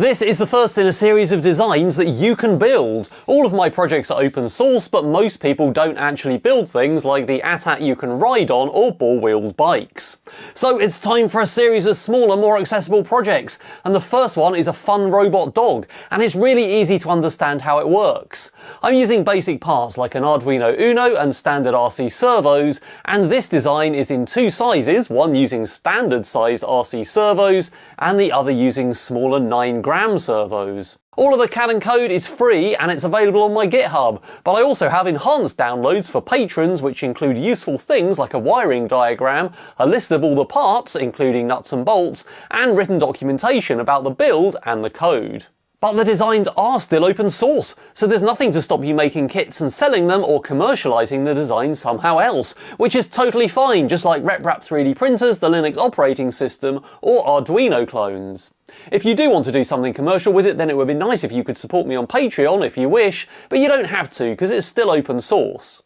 This is the first in a series of designs that you can build. All of my projects are open source, but most people don't actually build things like the AT-AT you can ride on or ball-wheeled bikes. So it's time for a series of smaller, more accessible projects, and the first one is a fun robot dog, and it's really easy to understand how it works. I'm using basic parts like an Arduino Uno and standard RC servos, and this design is in two sizes, one using standard sized RC servos and the other using smaller 9-gram servos. All of the CAD and code is free and it's available on my GitHub, but I also have enhanced downloads for patrons which include useful things like a wiring diagram, a list of all the parts including nuts and bolts, and written documentation about the build and the code. But the designs are still open source, so there's nothing to stop you making kits and selling them or commercializing the design somehow else, which is totally fine, just like RepRap 3D printers, the Linux operating system, or Arduino clones. If you do want to do something commercial with it, then it would be nice if you could support me on Patreon if you wish, but you don't have to because it's still open source.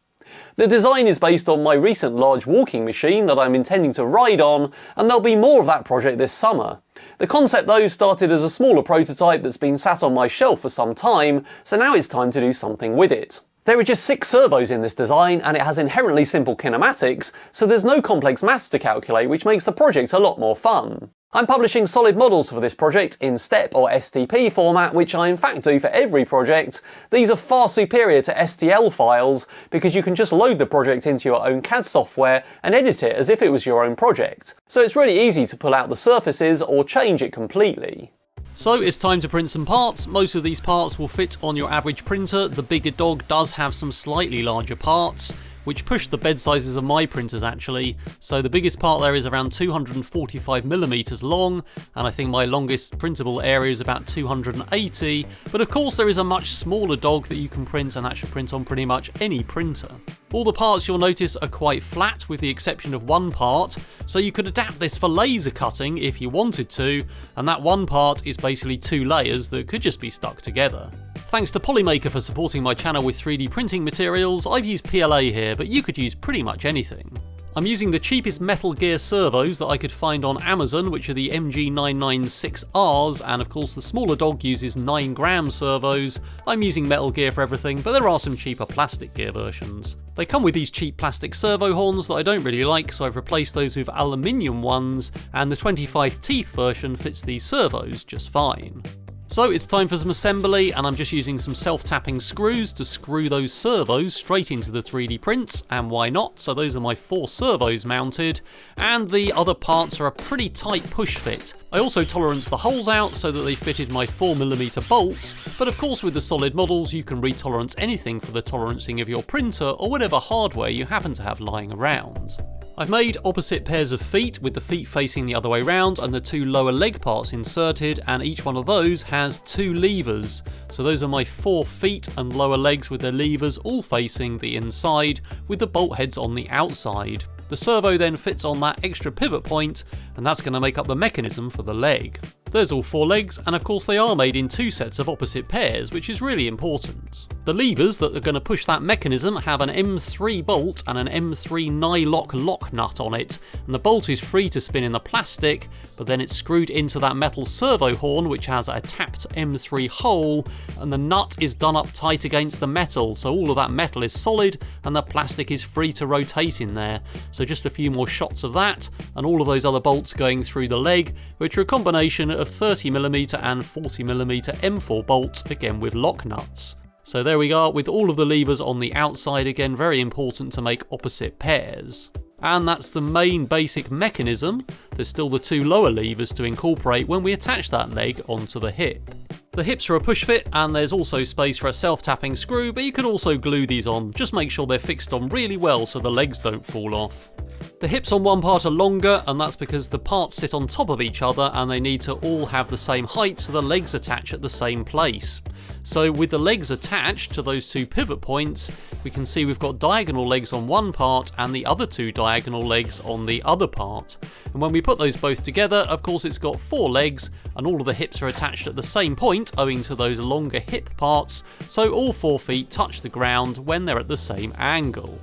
The design is based on my recent large walking machine that I'm intending to ride on, and there'll be more of that project this summer. The concept though started as a smaller prototype that's been sat on my shelf for some time, so now it's time to do something with it. There are just 6 servos in this design, and it has inherently simple kinematics, so there's no complex maths to calculate, which makes the project a lot more fun. I'm publishing solid models for this project in STEP or STP format, which I in fact do for every project. These are far superior to STL files because you can just load the project into your own CAD software and edit it as if it was your own project. So it's really easy to pull out the surfaces or change it completely. So it's time to print some parts. Most of these parts will fit on your average printer. The bigger dog does have some slightly larger parts, which push the bed sizes of my printers actually. So the biggest part there is around 245mm long, and I think my longest printable area is about 280, but of course there is a much smaller dog that you can print, and that should print on pretty much any printer. All the parts you'll notice are quite flat with the exception of one part, so you could adapt this for laser cutting if you wanted to, and that one part is basically 2 layers that could just be stuck together. Thanks to Polymaker for supporting my channel with 3D printing materials. I've used PLA here, but you could use pretty much anything. I'm using the cheapest Metal Gear servos that I could find on Amazon, which are the MG996Rs, and of course the smaller dog uses 9-gram servos. I'm using Metal Gear for everything, but there are some cheaper plastic gear versions. They come with these cheap plastic servo horns that I don't really like, so I've replaced those with aluminium ones, and the 25 teeth version fits these servos just fine. So it's time for some assembly, and I'm just using some self-tapping screws to screw those servos straight into the 3D prints, and why not? So those are my 4 servos mounted, and the other parts are a pretty tight push fit. I also toleranced the holes out so that they fitted my 4mm bolts, but of course with the solid models you can retolerance anything for the tolerancing of your printer or whatever hardware you happen to have lying around. I've made opposite pairs of feet with the feet facing the other way round and the 2 lower leg parts inserted, and each one of those has 2 levers. So those are my 4 feet and lower legs with their levers all facing the inside with the bolt heads on the outside. The servo then fits on that extra pivot point, and that's going to make up the mechanism for the leg. There's all 4 legs, and of course they are made in 2 sets of opposite pairs, which is really important. The levers that are going to push that mechanism have an M3 bolt and an M3 nylock lock nut on it, and the bolt is free to spin in the plastic, but then it's screwed into that metal servo horn which has a tapped M3 hole, and the nut is done up tight against the metal, so all of that metal is solid and the plastic is free to rotate in there. So just a few more shots of that, and all of those other bolts going through the leg, which are a combination of 30mm and 40mm M4 bolts, again with lock nuts. So there we are with all of the levers on the outside, again very important to make opposite pairs. And that's the main basic mechanism. There's still the 2 lower levers to incorporate when we attach that leg onto the hip. The hips are a push fit, and there's also space for a self-tapping screw, but you could also glue these on. Just make sure they're fixed on really well so the legs don't fall off. The hips on one part are longer, and that's because the parts sit on top of each other and they need to all have the same height so the legs attach at the same place. So with the legs attached to those 2 pivot points, we can see we've got diagonal legs on one part and the other 2 diagonal legs on the other part. And when we put those both together, of course it's got 4 legs, and all of the hips are attached at the same point owing to those longer hip parts, so all 4 feet touch the ground when they're at the same angle.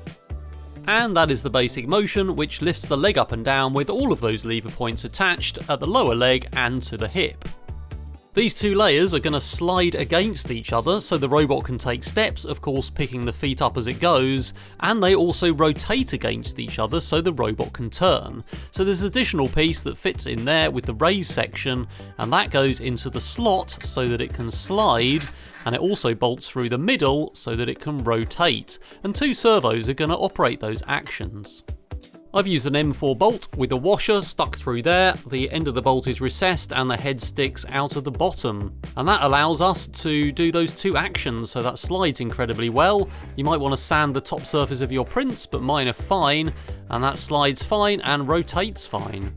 And that is the basic motion, which lifts the leg up and down with all of those lever points attached at the lower leg and to the hip. These two layers are going to slide against each other so the robot can take steps, of course picking the feet up as it goes, and they also rotate against each other so the robot can turn. So there's an additional piece that fits in there with the raise section, and that goes into the slot so that it can slide, and it also bolts through the middle so that it can rotate, and two servos are going to operate those actions. I've used an M4 bolt with a washer stuck through there, the end of the bolt is recessed and the head sticks out of the bottom. And that allows us to do those two actions, so that slides incredibly well. You might want to sand the top surface of your prints, but mine are fine, and that slides fine and rotates fine.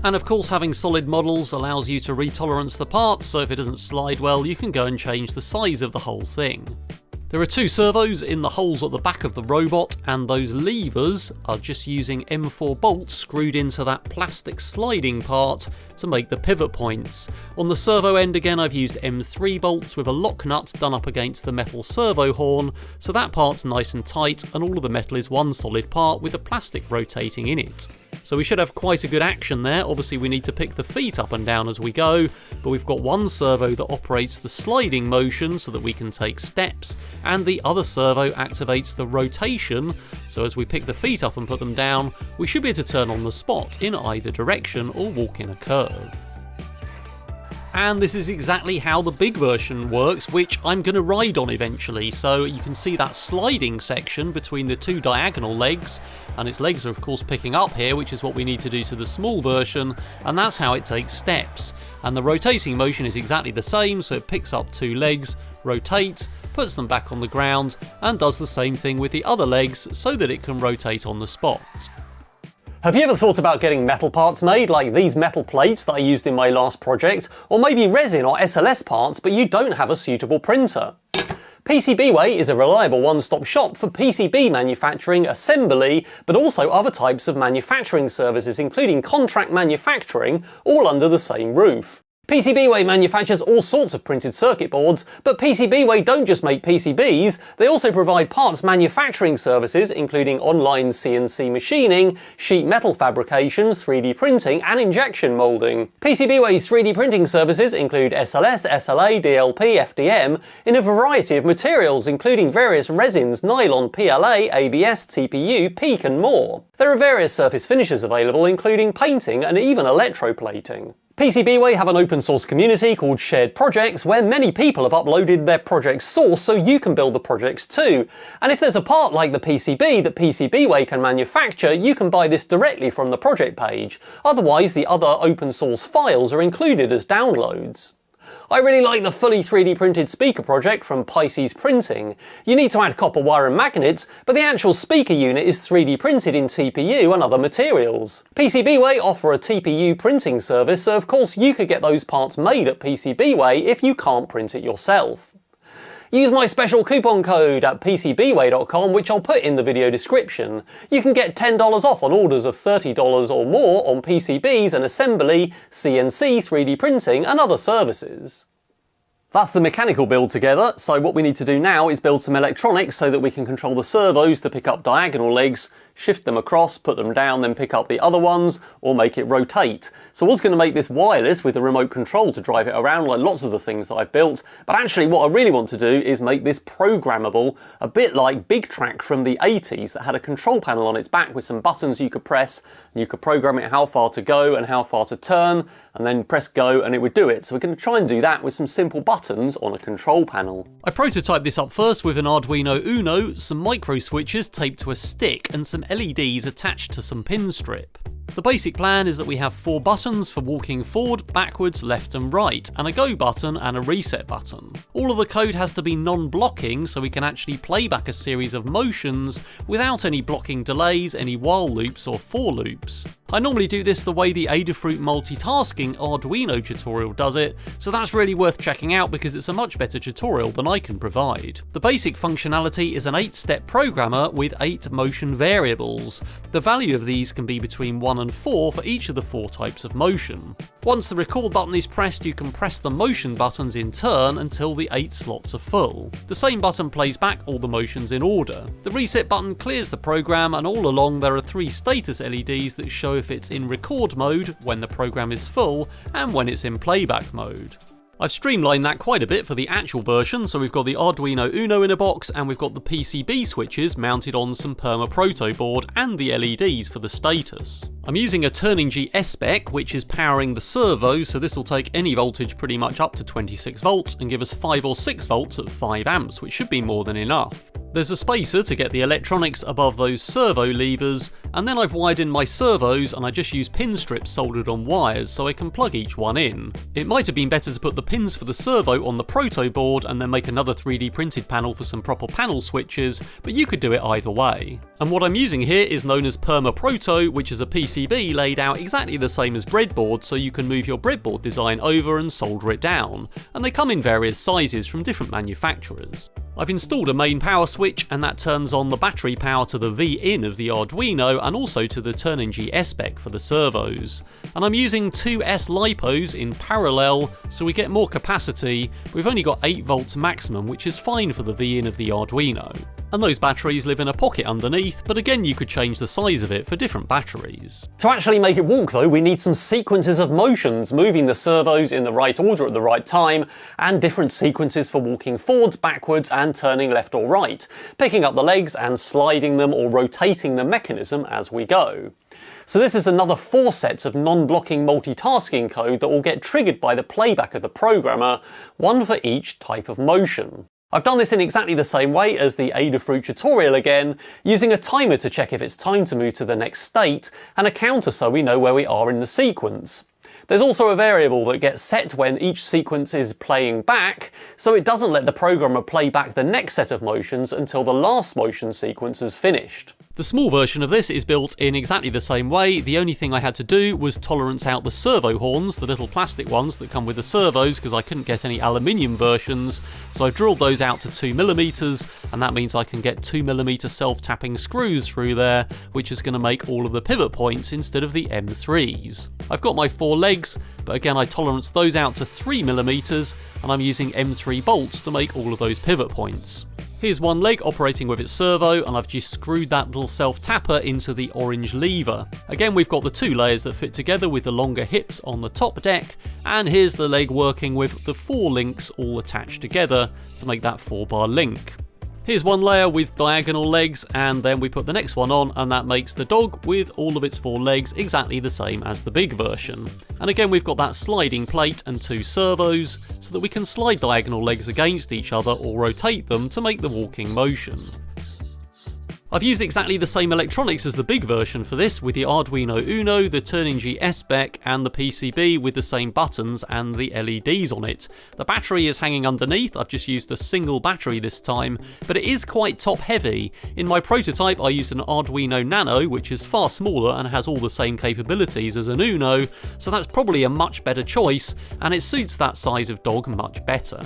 And of course having solid models allows you to retolerance the parts, so if it doesn't slide well you can go and change the size of the whole thing. There are two servos in the holes at the back of the robot, and those levers are just using M4 bolts screwed into that plastic sliding part to make the pivot points. On the servo end again I've used M3 bolts with a lock nut done up against the metal servo horn, so that part's nice and tight and all of the metal is one solid part with the plastic rotating in it. So we should have quite a good action there. Obviously we need to pick the feet up and down as we go, but we've got one servo that operates the sliding motion so that we can take steps, and the other servo activates the rotation, so as we pick the feet up and put them down, we should be able to turn on the spot in either direction or walk in a curve. And this is exactly how the big version works, which I'm going to ride on eventually. So you can see that sliding section between the two diagonal legs, and its legs are of course picking up here, which is what we need to do to the small version, and that's how it takes steps. And the rotating motion is exactly the same, so it picks up two legs, rotates, puts them back on the ground, and does the same thing with the other legs so that it can rotate on the spot. Have you ever thought about getting metal parts made, like these metal plates that I used in my last project, or maybe resin or SLS parts, but you don't have a suitable printer? PCBWay is a reliable one-stop shop for PCB manufacturing, assembly, but also other types of manufacturing services, including contract manufacturing, all under the same roof. PCBWay manufactures all sorts of printed circuit boards, but PCBWay don't just make PCBs, they also provide parts manufacturing services including online CNC machining, sheet metal fabrication, 3D printing and injection moulding. PCBWay's 3D printing services include SLS, SLA, DLP, FDM in a variety of materials including various resins, nylon, PLA, ABS, TPU, PEEK and more. There are various surface finishes available including painting and even electroplating. PCBWay have an open source community called Shared Projects where many people have uploaded their project source so you can build the projects too. And if there's a part like the PCB that PCBWay can manufacture, you can buy this directly from the project page. Otherwise, the other open source files are included as downloads. I really like the fully 3D printed speaker project from Pisces Printing. You need to add copper wire and magnets, but the actual speaker unit is 3D printed in TPU and other materials. PCBWay offer a TPU printing service, so of course you could get those parts made at PCBWay if you can't print it yourself. Use my special coupon code at PCBWay.com, which I'll put in the video description. You can get $10 off on orders of $30 or more on PCBs and assembly, CNC, 3D printing and other services. That's the mechanical build together, so what we need to do now is build some electronics so that we can control the servos to pick up diagonal legs, shift them across, put them down, then pick up the other ones, or make it rotate. So I was going to make this wireless with a remote control to drive it around like lots of the things that I've built, but actually what I really want to do is make this programmable, a bit like Big Track from the 80s that had a control panel on its back with some buttons you could press, and you could program it how far to go and how far to turn, and then press go and it would do it. So we're going to try and do that with some simple buttons on a control panel. I prototyped this up first with an Arduino Uno, some micro switches taped to a stick and some LEDs attached to some pin strip. The basic plan is that we have 4 buttons for walking forward, backwards, left and right, and a go button and a reset button. All of the code has to be non-blocking so we can actually play back a series of motions without any blocking delays, any while loops or for loops. I normally do this the way the Adafruit multitasking Arduino tutorial does it, so that's really worth checking out because it's a much better tutorial than I can provide. The basic functionality is an 8-step programmer with 8 motion variables. The value of these can be between 1 and 4 for each of the 4 types of motion. Once the record button is pressed, you can press the motion buttons in turn until the 8 slots are full. The same button plays back all the motions in order. The reset button clears the program, and all along there are 3 status LEDs that show if it's in record mode, when the program is full, and when it's in playback mode. I've streamlined that quite a bit for the actual version, so we've got the Arduino Uno in a box, and we've got the PCB switches mounted on some Perma Proto board, and the LEDs for the status. I'm using a Turnigy S-Spec, which is powering the servo, so this will take any voltage pretty much up to 26 volts, and give us 5 or 6 volts at 5 amps, which should be more than enough. There's a spacer to get the electronics above those servo levers, and then I've wired in my servos and I just use pin strips soldered on wires so I can plug each one in. It might have been better to put the pins for the servo on the proto board and then make another 3D printed panel for some proper panel switches, but you could do it either way. And what I'm using here is known as Perma Proto, which is a PCB laid out exactly the same as breadboard, so you can move your breadboard design over and solder it down, and they come in various sizes from different manufacturers. I've installed a main power switch, and that turns on the battery power to the V-in of the Arduino and also to the Turnigy S-Spec for the servos. And I'm using two S-LiPos in parallel so we get more capacity. We've only got 8 volts maximum, which is fine for the V-in of the Arduino. And those batteries live in a pocket underneath, but again you could change the size of it for different batteries. To actually make it walk though, we need some sequences of motions, moving the servos in the right order at the right time, and different sequences for walking forwards, backwards, and turning left or right, picking up the legs and sliding them or rotating the mechanism as we go. So this is another 4 sets of non-blocking multitasking code that will get triggered by the playback of the programmer, one for each type of motion. I've done this in exactly the same way as the Adafruit tutorial again, using a timer to check if it's time to move to the next state, and a counter so we know where we are in the sequence. There's also a variable that gets set when each sequence is playing back, so it doesn't let the programmer play back the next set of motions until the last motion sequence is finished. The small version of this is built in exactly the same way. The only thing I had to do was tolerance out the servo horns, the little plastic ones that come with the servos, because I couldn't get any aluminium versions, so I've drilled those out to 2mm, and that means I can get 2mm self-tapping screws through there, which is going to make all of the pivot points instead of the M3s. I've got my 4 legs, but again I tolerance those out to 3mm, and I'm using M3 bolts to make all of those pivot points. Here's one leg operating with its servo, and I've just screwed that little self-tapper into the orange lever. Again, we've got the 2 layers that fit together with the longer hips on the top deck, and here's the leg working with the 4 links all attached together to make that 4-bar link. Here's one layer with diagonal legs, and then we put the next one on, and that makes the dog with all of its 4 legs exactly the same as the big version. And again we've got that sliding plate and 2 servos, so that we can slide diagonal legs against each other or rotate them to make the walking motion. I've used exactly the same electronics as the big version for this, with the Arduino Uno, the Turnigy S-Spec, and the PCB with the same buttons and the LEDs on it. The battery is hanging underneath. I've just used a single battery this time, but it is quite top heavy. In my prototype I used an Arduino Nano, which is far smaller and has all the same capabilities as an Uno, so that's probably a much better choice, and it suits that size of dog much better.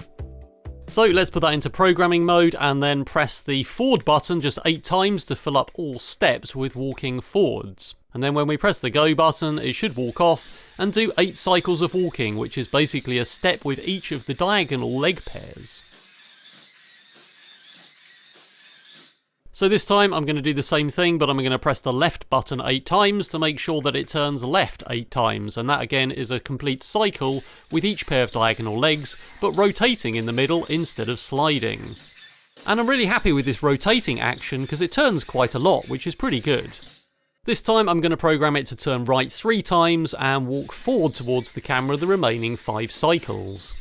So let's put that into programming mode and then press the forward button just 8 times to fill up all steps with walking forwards. And then when we press the go button, it should walk off and do 8 cycles of walking, which is basically a step with each of the diagonal leg pairs. So this time I'm going to do the same thing, but I'm going to press the left button 8 times to make sure that it turns left 8 times, and that again is a complete cycle with each pair of diagonal legs, but rotating in the middle instead of sliding. And I'm really happy with this rotating action because it turns quite a lot, which is pretty good. This time I'm going to program it to turn right 3 times and walk forward towards the camera the remaining 5 cycles.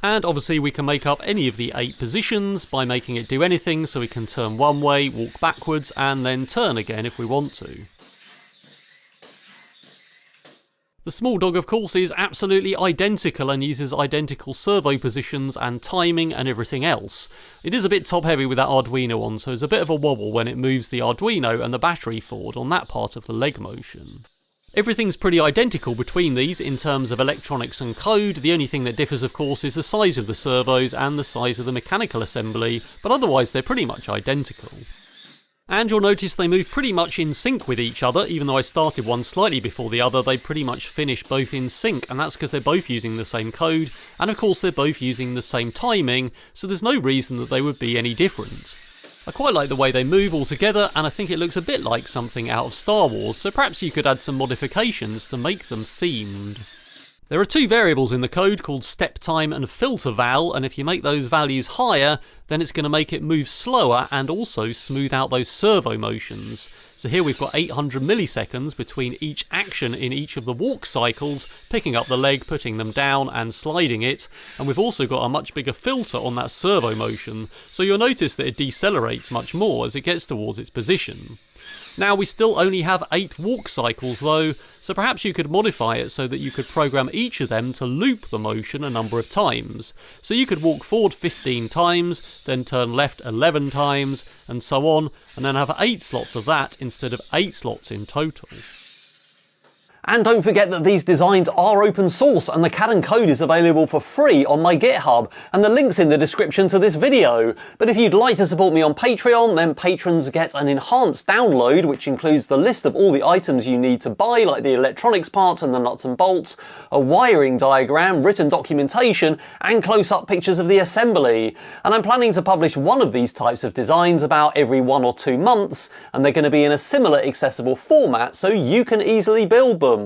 And obviously we can make up any of the 8 positions by making it do anything, so we can turn one way, walk backwards, and then turn again if we want to. The small dog, of course, is absolutely identical and uses identical servo positions and timing and everything else. It is a bit top heavy with that Arduino on, so there's a bit of a wobble when it moves the Arduino and the battery forward on that part of the leg motion. Everything's pretty identical between these in terms of electronics and code. The only thing that differs, of course, is the size of the servos and the size of the mechanical assembly, but otherwise they're pretty much identical. And you'll notice they move pretty much in sync with each other. Even though I started one slightly before the other, they pretty much finish both in sync, and that's because they're both using the same code, and of course they're both using the same timing, so there's no reason that they would be any different. I quite like the way they move all together, and I think it looks a bit like something out of Star Wars, so perhaps you could add some modifications to make them themed. There are two variables in the code called step time and filter val, and if you make those values higher, then it's going to make it move slower and also smooth out those servo motions. So here we've got 800 milliseconds between each action in each of the walk cycles, picking up the leg, putting them down and sliding it, and we've also got a much bigger filter on that servo motion, so you'll notice that it decelerates much more as it gets towards its position. Now we still only have 8 walk cycles though, so perhaps you could modify it so that you could program each of them to loop the motion a number of times. So you could walk forward 15 times, then turn left 11 times, and so on, and then have 8 slots of that instead of 8 slots in total. And don't forget that these designs are open source, and the CAD and code is available for free on my GitHub, and the link's in the description to this video. But if you'd like to support me on Patreon, then patrons get an enhanced download, which includes the list of all the items you need to buy, like the electronics parts and the nuts and bolts, a wiring diagram, written documentation, and close-up pictures of the assembly. And I'm planning to publish one of these types of designs about every 1 or 2 months, and they're going to be in a similar accessible format so you can easily build them.